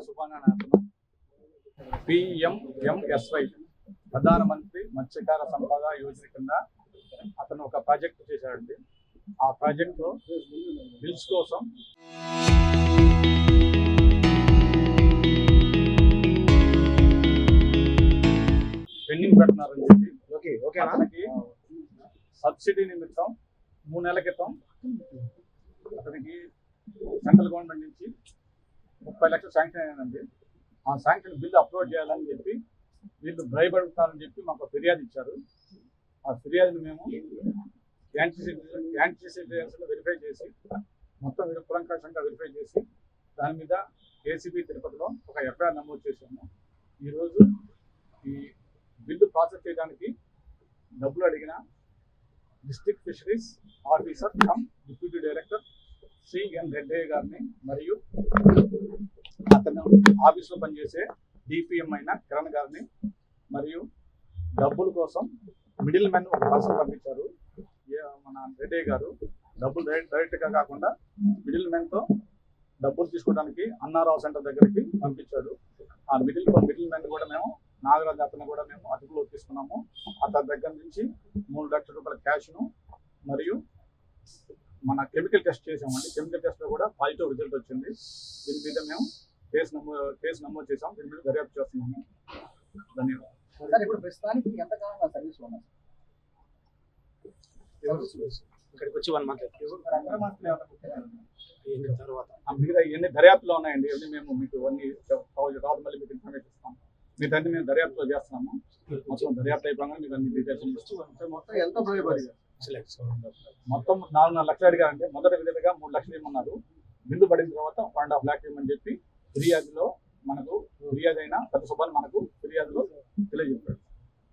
సుబ్బాని అని అతను PMMSY ప్రధానమంత్రి మత్స్యకార సంపద యోజన కింద అతను ఒక ప్రాజెక్ట్ చేశాడండి. ఆ ప్రాజెక్టులో బిల్స్ కోసం పెండింగ్ పెడుతున్నారని చెప్పి అతనికి సబ్సిడీ నిమిత్తం 3 నెలల క్రితం అతనికి సెంట్రల్ గవర్నమెంట్ నుంచి 30 లక్షలు శాంక్షన్ అయ్యిందండి. ఆ శాంక్షన్ బిల్లు అప్లోడ్ చేయాలని చెప్పి వీళ్ళు భయపడుతారని చెప్పి మాకు ఫిర్యాదు ఇచ్చారు. ఆ ఫిర్యాదుని మేము యాంటిసిడెంట్స్లో వెరిఫై చేసి మొత్తం కూలంకషంగా వెరిఫై చేసి దాని మీద ఏసీబీ తిరుపతిలో ఒక ఎఫ్ఐఆర్ నమోదు చేశాము. ఈరోజు ఈ బిల్లు ప్రాసెస్ చేయడానికి డబ్బులు అడిగిన district fisheries officer come deputy director CN Reddaiah గారిని మరియు అతను ఆఫీస్లో పనిచేసే DPM అయిన కిరణ్ గారిని మరియు డబ్బుల కోసం మిడిల్ మ్యాన్ ఒక పర్సన్ పంపించారు. మన రెడ్డయ్య గారు డబ్బులు డైరెక్ట్గా కాకుండా మిడిల్ మ్యాన్తో డబ్బులు తీసుకోవడానికి అన్నారావు సెంటర్ దగ్గరికి పంపించాడు. ఆ మిడిల్ మ్యాన్ కూడా మేము నాగరాజు అతను కూడా మేము అదుపులో తీసుకున్నాము. అతని దగ్గర నుంచి 3 లక్షల రూపాయల క్యాష్ను మరియు మన కెమికల్ టెస్ట్ చేసామండి. కెమికల్ టెస్ట్లో కూడా పాజిటివ్ రిజల్ట్ వచ్చింది. దీని మీద మేము కేసు నమోదు చేసాం. దీని మీద దర్యాప్తు చేస్తున్నాము. ధన్యవాదాలు సార్. ఇప్పుడు ప్రస్తుతానికి ఎంతకాలం సర్వీస్ లో ఉన్నారు? ఇక్కడికి వచ్చి 1 మంత్ తర్వాత మిగతా ఇవన్నీ దర్యాప్తులో ఉన్నాయండి. ఇవన్నీ మేము మీకు అన్ని రాదు, మళ్ళీ మీకు ఇన్ఫర్మేషన్ ఇస్తాము. మీదంతా మేము దర్యాప్తులో చేస్తున్నాము. మొత్తం దర్యాప్తు అయిపోగానే మీకు అన్ని డీటెయిల్స్ మొత్తం ఎంత భయపడి మొత్తం 4.5 లక్షలు అడిగారంటే మొదటి విధంగా 3 లక్షలు ఇవ్వమన్నారు. బిల్లు పడిన తర్వాత 1.5 లాక్ ఇవ్వమని చెప్పి ఫిర్యాదులో మనకు ఫిర్యాదు అయినా పెద్ద సుబ్బాని మనకు ఫిర్యాదులో